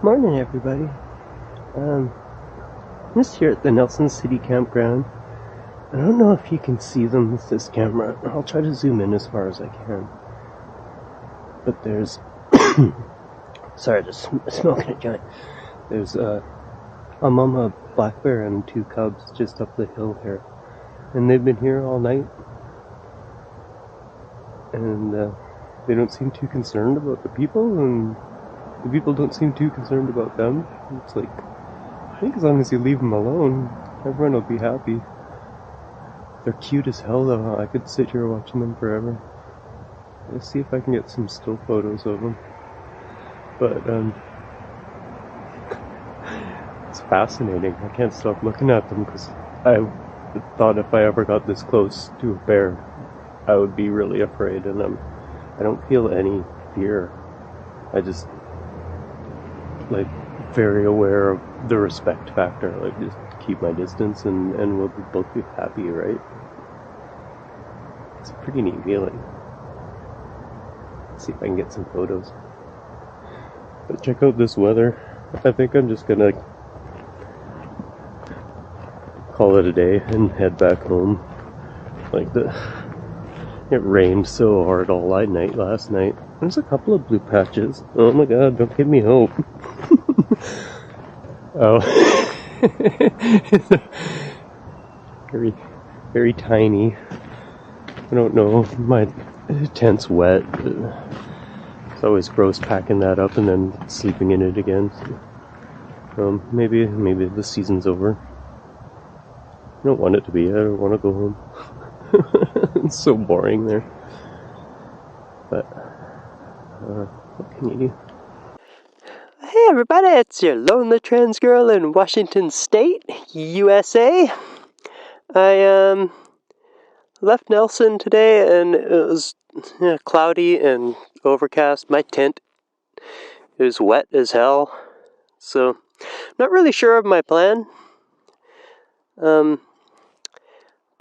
Morning, everybody. I'm just here at the Nelson City Campground. I don't know if you can see them with this camera. I'll try to zoom in as far as I can. But there's... Sorry, just smoking a joint. There's a mama black bear and 2 cubs just up the hill here. And they've been here all night. And they don't seem too concerned about the people, and the people don't seem too concerned about them. It's like, I think as long as you leave them alone, everyone will be happy. They're cute as hell though. I could sit here watching them forever. Let's see if I can get some still photos of them. But, it's fascinating. I can't stop looking at them because I thought if I ever got this close to a bear, I would be really afraid, and I don't feel any fear. I just, like, very aware of the respect factor. Like, just keep my distance and we'll both be happy, right? It's a pretty neat feeling. Let's see if I can get some photos. But check out this weather. I think I'm just gonna call it a day and head back home. Like, it rained so hard all night last night. There's a couple of blue patches. Oh my god, don't give me hope. Oh. Very, very tiny. I don't know, my tent's wet. It's always gross packing that up and then sleeping in it again. So, maybe the season's over. I don't want it to be. I don't want to go home. It's so boring there. But, what can you do? Hey everybody, it's your lonely trans girl in Washington State, USA. I left Nelson today and it was cloudy and overcast. My tent is wet as hell, so I'm not really sure of my plan. But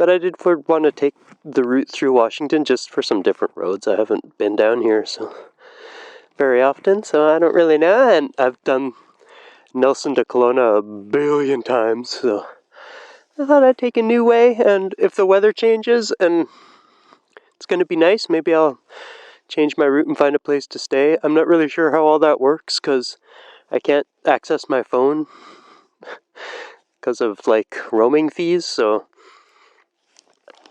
I did want to take the route through Washington just for some different roads. I haven't been down here so very often, so I don't really know. And I've done Nelson to Kelowna a billion times, so I thought I'd take a new way. And if the weather changes and it's going to be nice, maybe I'll change my route and find a place to stay. I'm not really sure how all that works because I can't access my phone because of like roaming fees, so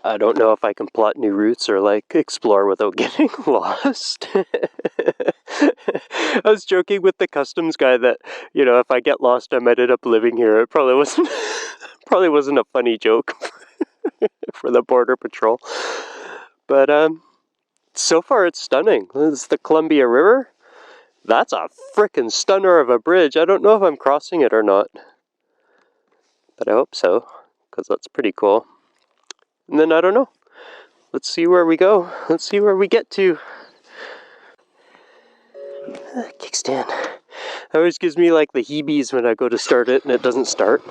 I don't know if I can plot new routes or like explore without getting lost. I was joking with the customs guy that, you know, if I get lost I might end up living here. It probably wasn't a funny joke for the Border Patrol. But so far it's stunning. This is the Columbia River. That's a frickin' stunner of a bridge. I don't know if I'm crossing it or not, but I hope so, because that's pretty cool. And then I don't know. Let's see where we go. Let's see where we get to. Kickstand. It always gives me like the heebies when I go to start it and it doesn't start.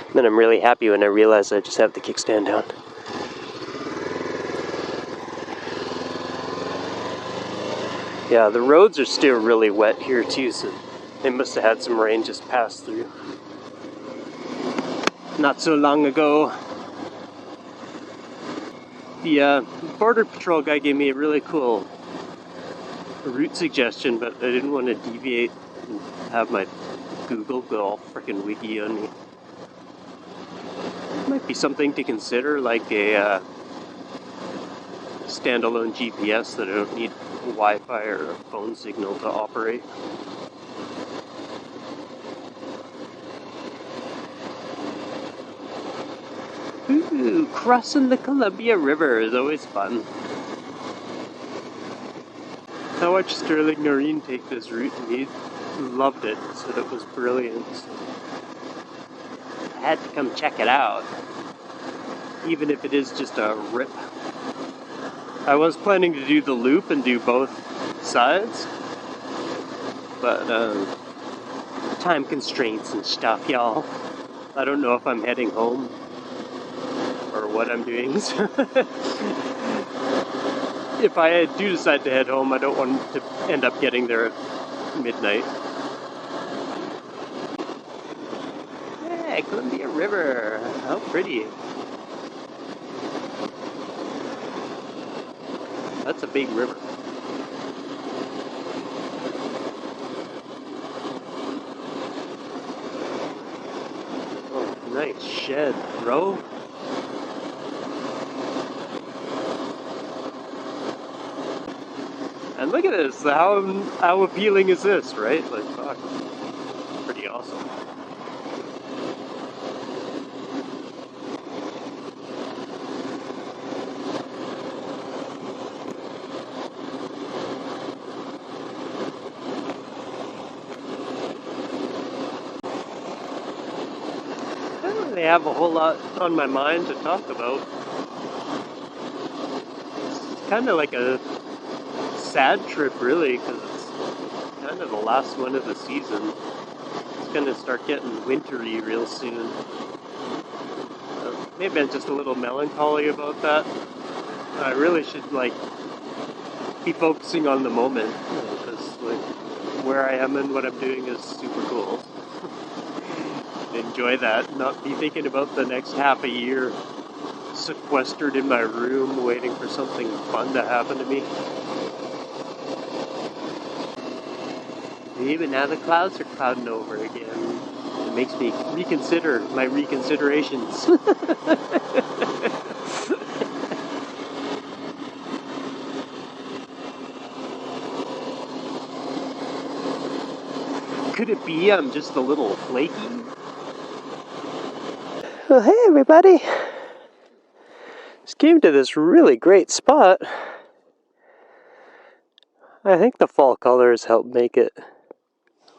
And then I'm really happy when I realize I just have the kickstand down. Yeah, the roads are still really wet here too, so they must have had some rain just pass through not so long ago. The Border Patrol guy gave me a really cool route suggestion, but I didn't want to deviate and have my Google go all frickin' wiki on me. Might be something to consider, like a standalone GPS that I don't need Wi-Fi or a phone signal to operate. Ooh, crossing the Columbia River is always fun. I watched Sterling Noreen take this route and he loved it, said it was brilliant. I had to come check it out, even if it is just a rip. I was planning to do the loop and do both sides, but time constraints and stuff, y'all. I don't know if I'm heading home or what I'm doing. If I do decide to head home, I don't want to end up getting there midnight. Yeah, Columbia River. How pretty. That's a big river. Oh, nice shed, bro. And look at this. How appealing is this, right? Like, fuck. Pretty awesome. I don't really have a whole lot on my mind to talk about. It's kind of like a sad trip, really, because it's kind of the last one of the season. It's going to start getting wintry real soon. Maybe I'm just a little melancholy about that. I really should, be focusing on the moment, because, where I am and what I'm doing is super cool. Enjoy that, not be thinking about the next half a year sequestered in my room waiting for something fun to happen to me. Even now the clouds are clouding over again. It makes me reconsider my reconsiderations. Could it be I'm just a little flaky? Well, hey everybody! Just came to this really great spot. I think the fall colors help make it.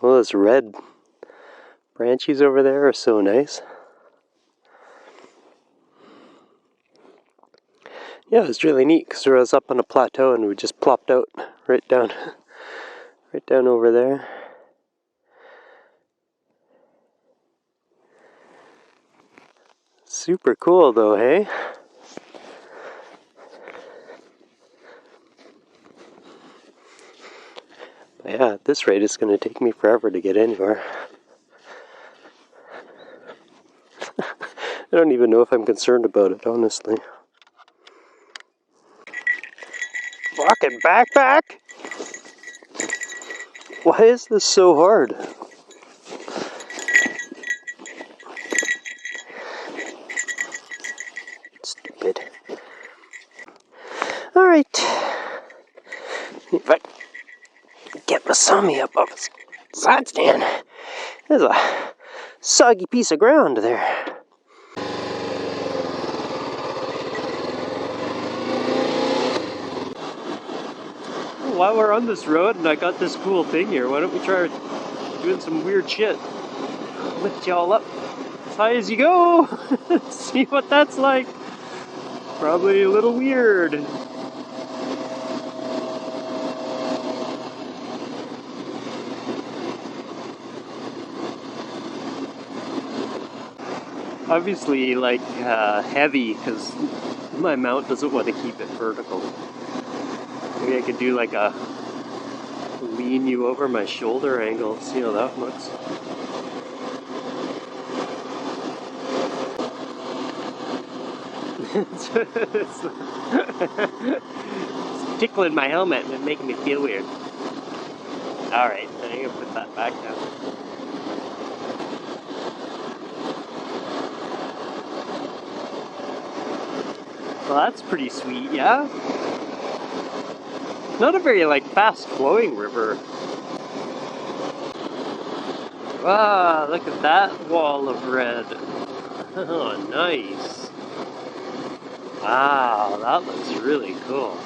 Well, those red branches over there are so nice. Yeah, it was really neat because I was up on a plateau and we just plopped out right down over there. Super cool though, hey? But yeah, at this rate it's going to take me forever to get anywhere. I don't even know if I'm concerned about it, honestly. Fucking backpack! Why is this so hard? Stupid. Alright. If I get Masami up off his side stand, there's a soggy piece of ground there. While we're on this road and I got this cool thing here, why don't we try doing some weird shit? Lift y'all up as high as you go. See what that's like. Probably a little weird. Obviously, heavy, because my mount doesn't want to keep it vertical. Maybe I could do like a lean you over my shoulder angle, see how that looks. It's tickling my helmet and making me feel weird. Alright, then I'm gonna put that back down. Well, that's pretty sweet, yeah? Not a very, fast-flowing river. Wow, look at that wall of red. Oh, nice. Wow, that looks really cool.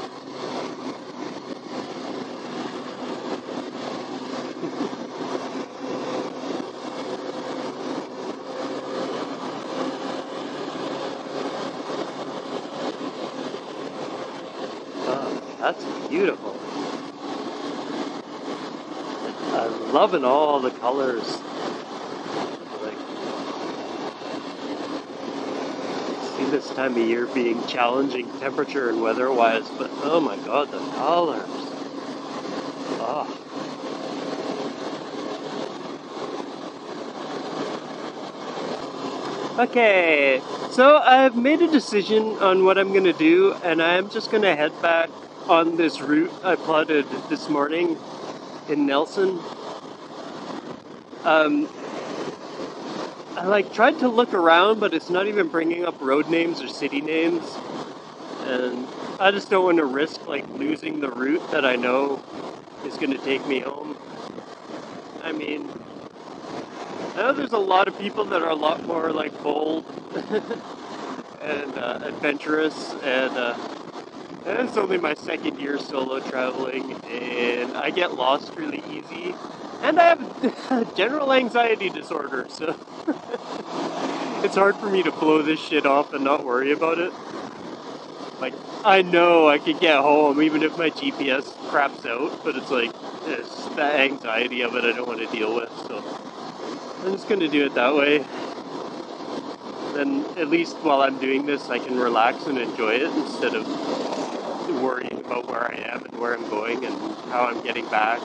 That's beautiful. I'm loving all the colors. See this time of year being challenging temperature and weather-wise, but oh my god, the colors. Oh. Okay, so I've made a decision on what I'm gonna do, and I'm just gonna head back on this route I plotted this morning in Nelson. I tried to look around, but it's not even bringing up road names or city names, and I just don't want to risk losing the route that I know is gonna take me home. I mean, I know there's a lot of people that are a lot more bold and adventurous, and it's only my second year solo traveling, and I get lost really easy, and I have general anxiety disorder, so it's hard for me to blow this shit off and not worry about it. I know I could get home even if my GPS craps out, but it's that anxiety of it I don't want to deal with, so I'm just gonna do it that way. Then at least while I'm doing this, I can relax and enjoy it instead of worrying about where I am and where I'm going and how I'm getting back.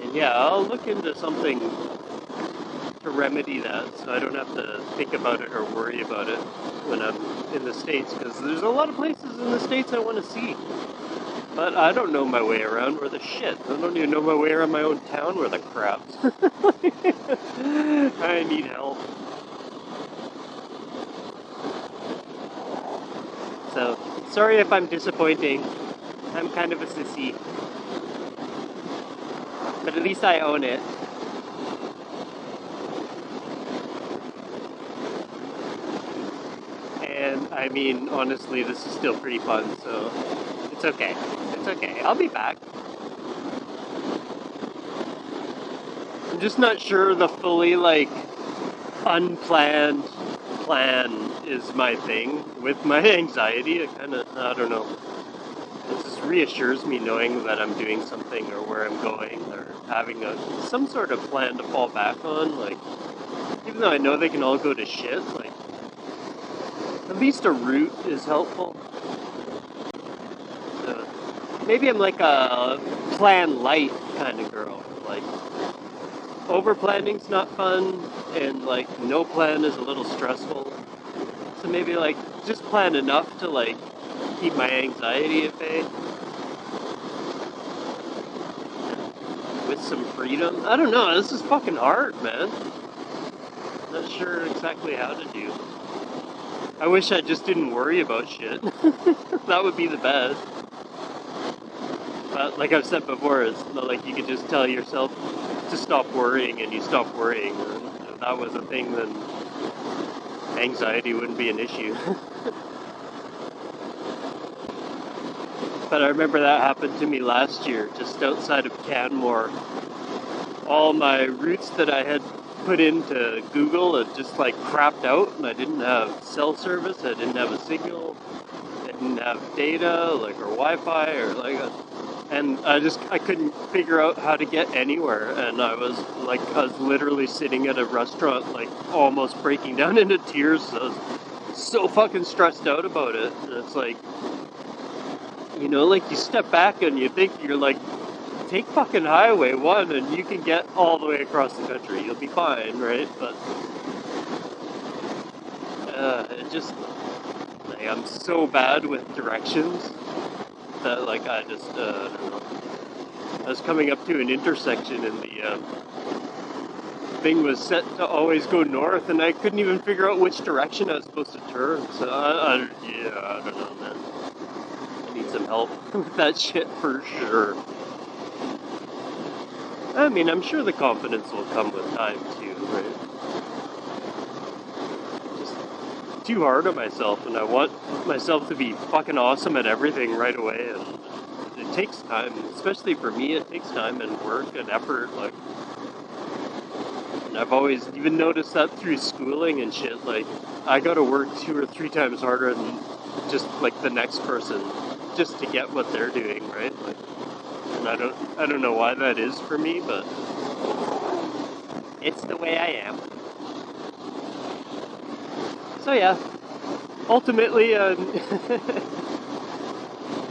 And yeah, I'll look into something to remedy that so I don't have to think about it or worry about it when I'm in the States, because there's a lot of places in the States I want to see. But I don't know my way around where the shit. I don't even know my way around my own town where the crap. I need help. So, sorry if I'm disappointing. I'm kind of a sissy. But at least I own it. And I mean, honestly, this is still pretty fun, so it's okay. It's okay. I'll be back. I'm just not sure the fully, unplanned plan is my thing with my anxiety. I don't know. It just reassures me knowing that I'm doing something or where I'm going or having some sort of plan to fall back on. Even though I know they can all go to shit, at least a route is helpful. So maybe I'm like a plan light kind of girl. Over planning's not fun, and no plan is a little stressful. So maybe just plan enough to keep my anxiety at bay. With some freedom. I don't know, this is fucking hard, man. Not sure exactly how to do. I wish I just didn't worry about shit. That would be the best. But like I've said before, it's not like you could just tell yourself to stop worrying and you stop worrying. If that was a thing, then anxiety wouldn't be an issue. But I remember that happened to me last year, just outside of Canmore. All my routes that I had put into Google had just crapped out, and I didn't have cell service, I didn't have a signal, I didn't have data, or Wi-Fi, and I couldn't figure out how to get anywhere, and I was literally sitting at a restaurant, almost breaking down into tears. So I was so fucking stressed out about it, and it's you step back and you think you're take fucking Highway 1 and you can get all the way across the country. You'll be fine, right? But it just I'm so bad with directions that I just I don't know. I was coming up to an intersection and the thing was set to always go north, and I couldn't even figure out which direction I was supposed to turn. So I don't know, man. I need some help with that shit for sure. I mean, I'm sure the confidence will come with time too, right? Just too hard on myself, and I want myself to be fucking awesome at everything right away, and it takes time, especially for me. It takes time and work and effort, and I've always even noticed that through schooling and shit. I gotta work 2 or 3 times harder than just the next person just to get what they're doing, right? And I don't know why that is for me, but it's the way I am. So yeah, ultimately, I'm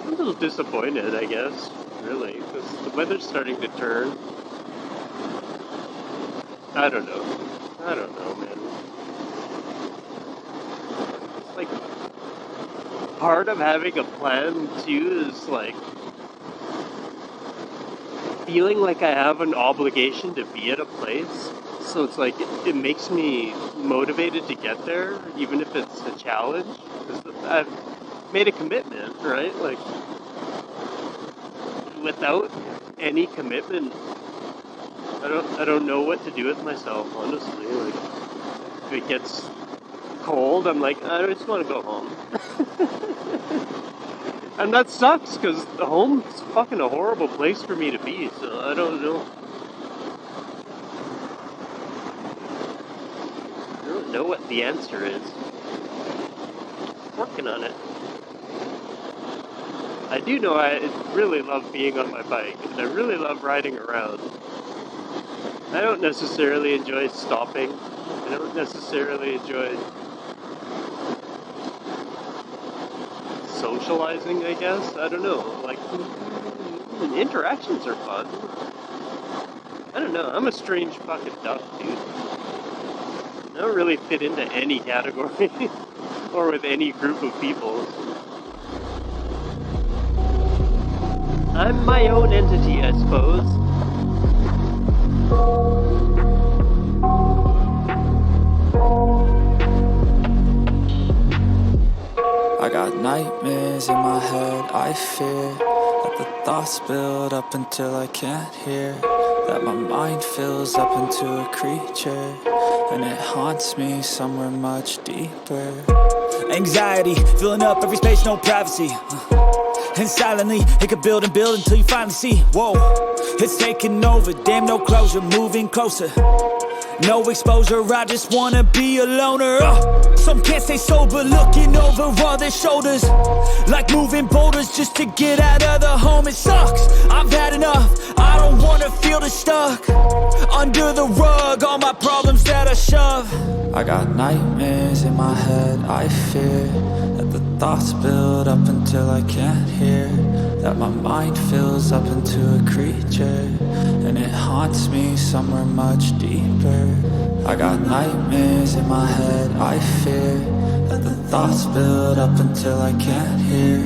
a little disappointed, I guess, really, because the weather's starting to turn. I don't know. I don't know, man. It's like part of having a plan too is like feeling like I have an obligation to be at a place. So it's like it makes me motivated to get there, even if it's a challenge. Because I've made a commitment, right? Like without any commitment, I don't know what to do with myself, honestly. Like if it gets cold, I'm like, I just want to go home. And that sucks, because home's fucking a horrible place for me to be, so I don't know. I don't know what the answer is. Working on it. I do know I really love being on my bike, and I really love riding around. I don't necessarily enjoy stopping. I don't necessarily enjoy socializing, I guess. I don't know. Like, interactions are fun. I don't know. I'm a strange fucking duck, dude. I don't really fit into any category or with any group of people. I'm my own entity, I suppose. I got nightmares in my head, I fear that the thoughts build up until I can't hear, that my mind fills up into a creature, and it haunts me somewhere much deeper. Anxiety, filling up every space, no privacy. And silently, it could build and build until you finally see, whoa, it's taking over, damn no closure, moving closer. No exposure, I just wanna be a loner. Some can't stay sober, looking over all their shoulders, like moving boulders just to get out of the home. It sucks, I've had enough, I don't wanna feel the stuck under the rug, all my problems that I shove. I got nightmares in my head, I fear that the thoughts build up until I can't hear, that my mind fills up into a creature, and it haunts me somewhere much deeper. I got nightmares in my head, I fear that the thoughts build up until I can't hear,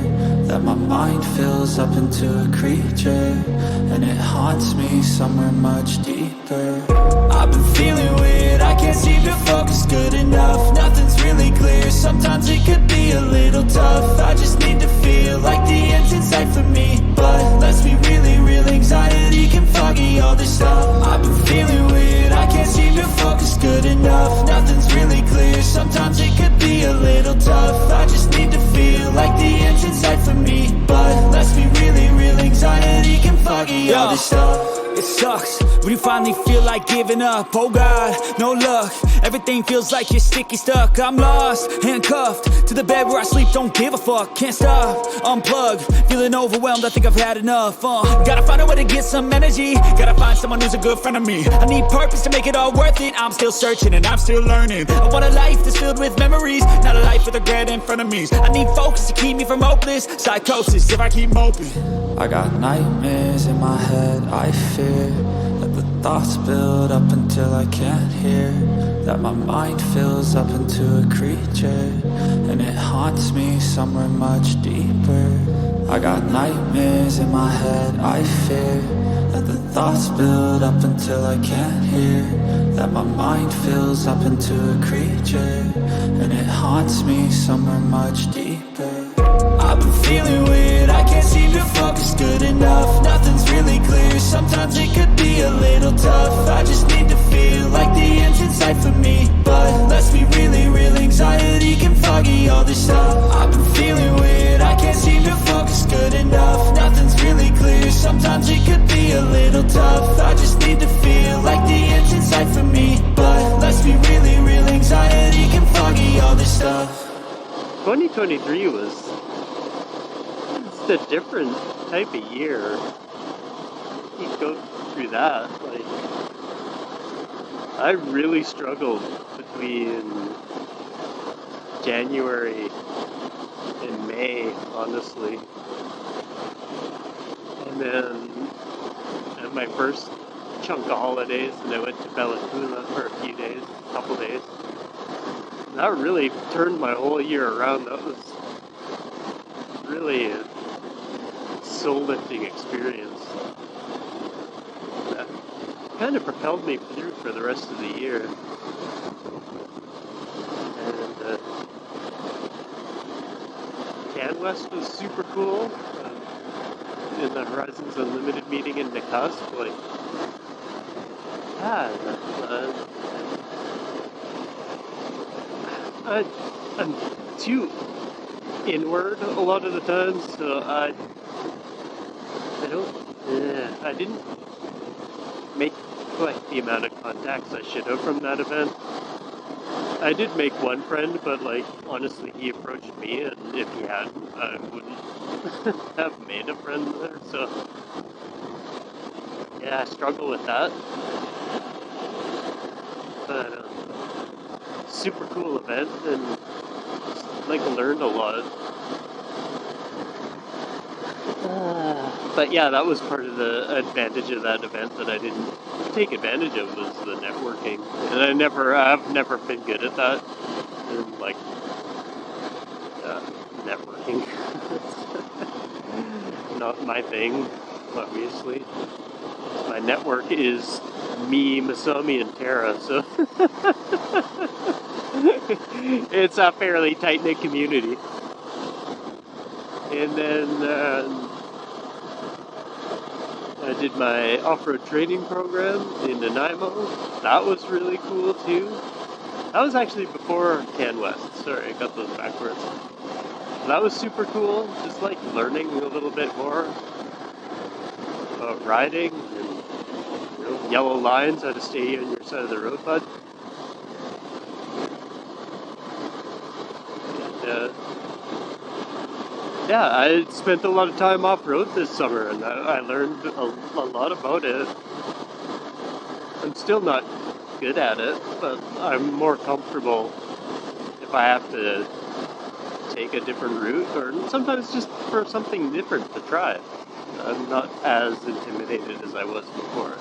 that my mind fills up into a creature, and it haunts me somewhere much deeper. I've been feeling weird, I can't seem to focus good enough, nothing's really clear, sometimes it could be a little tough. I just need to feel like the end's in sight for me, but let's be really real, anxiety can foggy all this stuff. I've been feeling weird, I can't seem to focus good enough, nothing's really clear, sometimes it could be a little tough. I just need to feel like the end's in sight for me, but let's be really real, anxiety can foggy all this stuff. It sucks when you finally feel like giving up. Oh God, no luck, everything feels like you're sticky stuck. I'm lost, handcuffed to the bed where I sleep, don't give a fuck. Can't stop, unplug, feeling overwhelmed, I think I've had enough. Gotta find a way to get some energy, gotta find someone who's a good friend of me. I need purpose to make it all worth it, I'm still searching and I'm still learning. I want a life that's filled with memories, not a life with regret and frenemies. I need focus to keep me from hopeless psychosis if I keep moping. I got nightmares in my head, I fear that the thoughts build up until I can't hear, that my mind fills up into a creature, and it haunts me somewhere much deeper. I got nightmares in my head, I fear that the thoughts build up until I can't hear, that my mind fills up into a creature, and it haunts me somewhere much deeper. I've been feeling weird, I can't seem to focus good enough, nothing's really clear, sometimes it could be a little tough. I just need to feel like the end's in sight for me, but let's be really real, anxiety can foggy all this stuff. I've been feeling weird, I can't seem to focus good enough, nothing's really clear, sometimes it could be a little tough. I just need to feel like the end's in sight for me, but let's be really real, anxiety can foggy all this stuff. 2023 was a different type of year. You go through that. Like, I really struggled between January and May, honestly. And then at my first chunk of holidays, and I went to Bella Coola for a couple days. And that really turned my whole year around. That was really a soul-lifting experience. That kind of propelled me through for the rest of the year. And CanWest was super cool. In the Horizons Unlimited meeting in Nakusp, like, yeah, I'm too inward a lot of the time, so I didn't make quite the amount of contacts I should have from that event. I did make one friend, but like, honestly, he approached me, and if he hadn't, I wouldn't have made a friend there, so yeah, I struggle with that. But super cool event, and like learned a lot. But yeah, that was part of the advantage of that event that I didn't take advantage of, was the networking, and I've never been good at that. And like networking, not my thing, obviously. My network is me, Masami, and Tara, so it's a fairly tight-knit community. And then I did my off-road training program in Nanaimo. That was really cool too. That was actually before CanWest. Sorry, I got those backwards. That was super cool. Just like learning a little bit more about riding and yellow lines, how to stay on your side of the road, bud. And, yeah, I spent a lot of time off-road this summer, and I learned a lot about it. I'm still not good at it, but I'm more comfortable if I have to take a different route, or sometimes just for something different to try. I'm not as intimidated as I was before.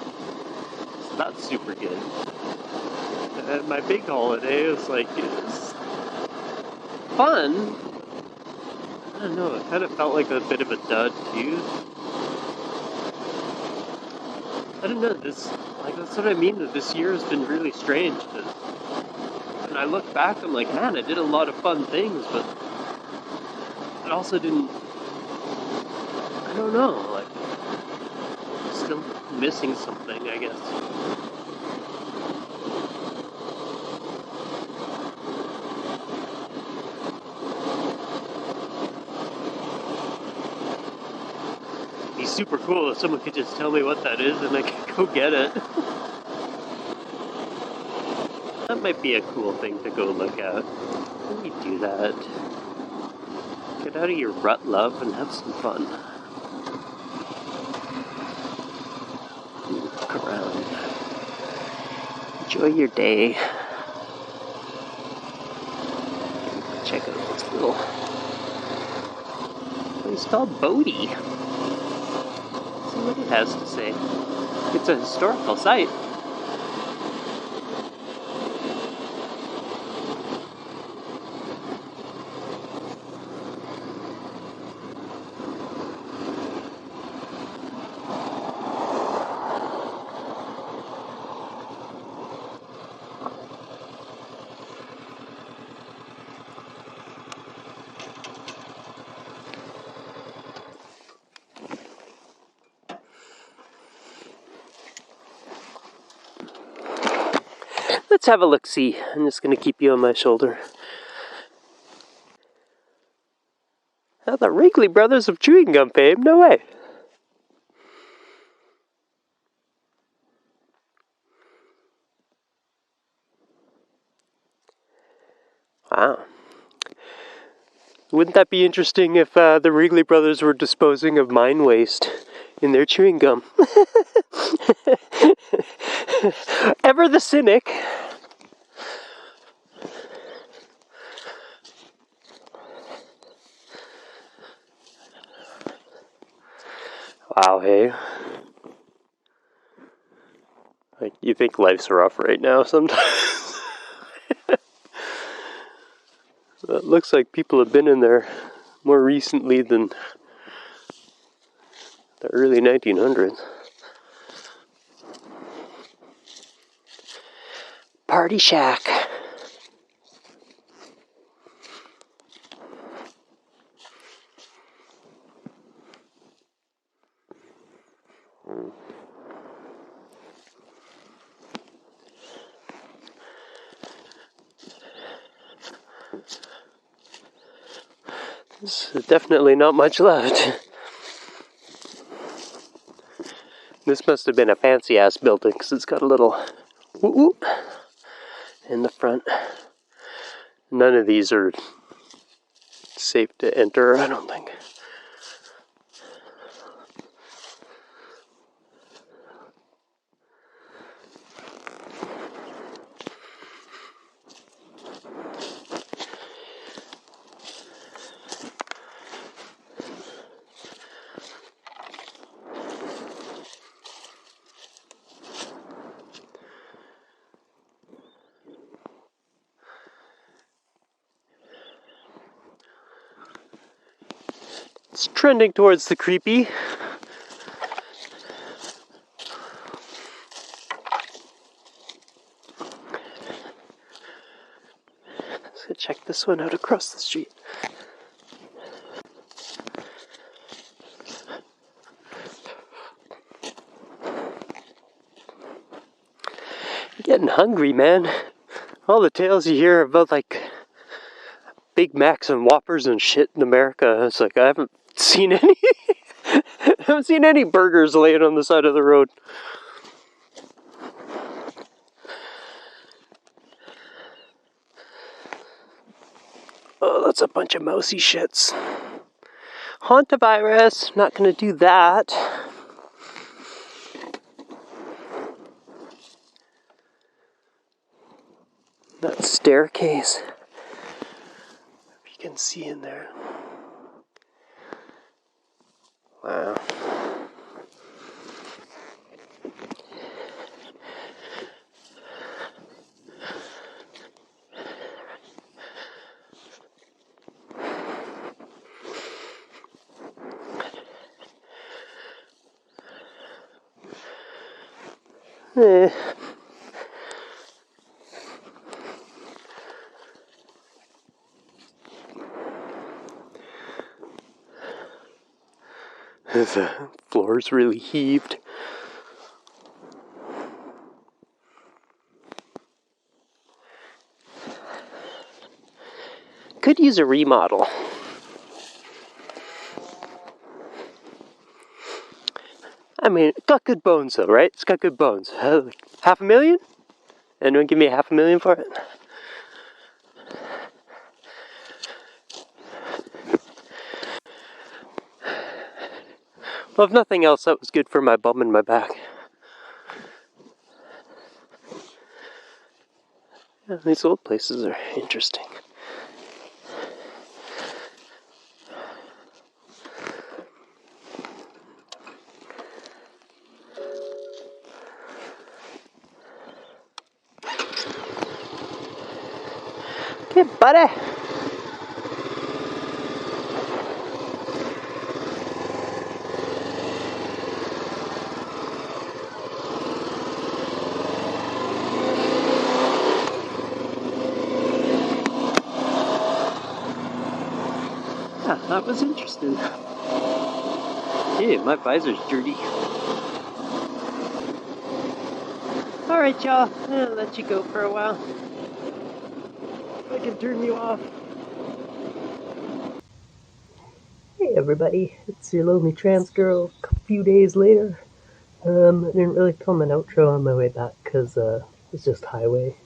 So that's super good. And my big holiday is fun. I don't know, it kind of felt like a bit of a dud too. I don't know, that's what I mean, that this year has been really strange. When I look back, I'm like, man, I did a lot of fun things, but it also didn't, I don't know, like, still missing something, I guess. It'd be super cool if someone could just tell me what that is and I could go get it. That might be a cool thing to go look at. Let me do that. Get out of your rut, love, and have some fun. Look around. Enjoy your day. Check out this little place called Bodie. See what it has to say. It's a historical site. Let's have a look-see. I'm just going to keep you on my shoulder. Oh, the Wrigley Brothers of chewing gum fame? No way. Wow. Wouldn't that be interesting if the Wrigley Brothers were disposing of mine waste in their chewing gum? Ever the cynic. Wow, hey. Like, you think life's rough right now sometimes. It looks like people have been in there more recently than the early 1900s. Party shack. There's definitely not much left. This must have been a fancy-ass building, because it's got a little whoop in the front. None of these are safe to enter, I don't think. It's trending towards the creepy. Let's go check this one out across the street. Getting hungry, man. All the tales you hear about, like, Big Macs and Whoppers and shit in America, it's like, I haven't seen any. I haven't seen any burgers laying on the side of the road. Oh, that's a bunch of mousy shits. Hantavirus, not gonna do that. That staircase. If you can see in there. Wow. Eh. The floor's really heaved. Could use a remodel. I mean, it got good bones though, right? It's got good bones. Like $500,000? Anyone give me $500,000 for it? Well, if nothing else, that was good for my bum and my back. Yeah, these old places are interesting. Okay, buddy. Yeah, that was interesting. Hey, my visor's dirty. Alright, y'all. I'll let you go for a while. I can turn you off. Hey, everybody. It's your lonely trans girl a few days later. I didn't really film an outro on my way back because it was just highway.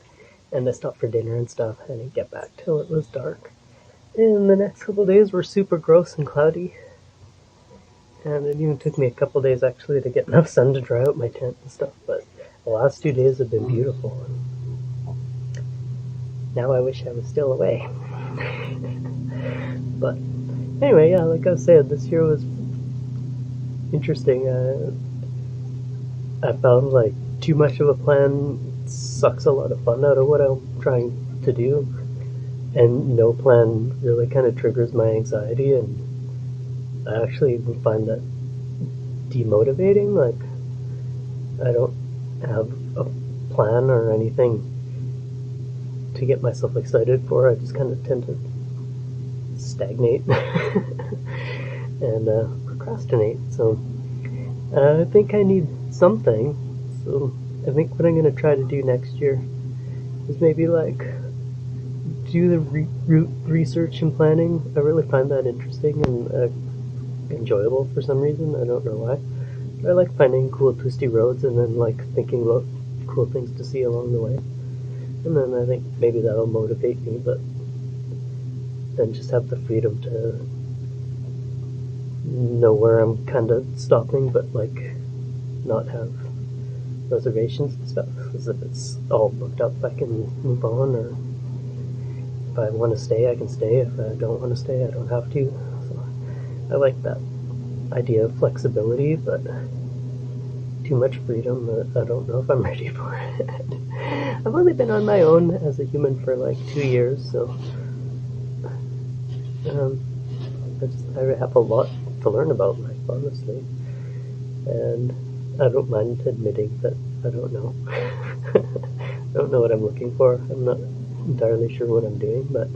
And I stopped for dinner and stuff. I didn't get back till it was dark. And the next couple days were super gross and cloudy. And it even took me a couple days actually to get enough sun to dry out my tent and stuff. But the last 2 days have been beautiful. Now I wish I was still away. But anyway, yeah, like I said, this year was interesting. I found like too much of a plan sucks a lot of fun out of what I'm trying to do, and no plan really kind of triggers my anxiety, and I actually find that demotivating. Like, I don't have a plan or anything to get myself excited for. I just kind of tend to stagnate and procrastinate. So I think I need something. So I think what I'm going to try to do next year is maybe like do the route research and planning. I really find that interesting and enjoyable for some reason. I don't know why. But I like finding cool twisty roads and then like thinking about cool things to see along the way. And then I think maybe that'll motivate me, but then just have the freedom to know where I'm kind of stopping, but like not have reservations and stuff. Because if it's all booked up, I can move on, or if I want to stay, I can stay. If I don't want to stay, I don't have to. So I like that idea of flexibility, but too much freedom, I don't know if I'm ready for it. I've only been on my own as a human for like 2 years, so I have a lot to learn about life, honestly, and I don't mind admitting that I don't know. I don't know what I'm looking for. I'm not entirely sure what I'm doing, but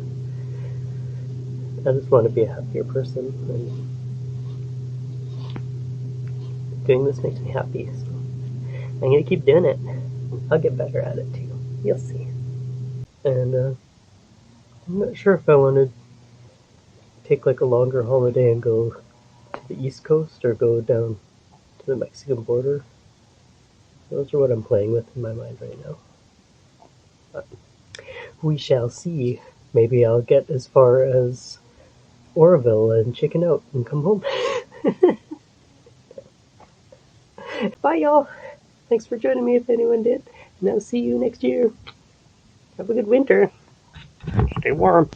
I just want to be a happier person, and doing this makes me happy, so I'm going to keep doing it. I'll get better at it too. You'll see. And I'm not sure if I want to take like a longer holiday and go to the East Coast or go down to the Mexican border. Those are what I'm playing with in my mind right now. But we shall see. Maybe I'll get as far as Oroville and chicken out and come home. Bye, y'all. Thanks for joining me if anyone did. And I'll see you next year. Have a good winter. Stay warm.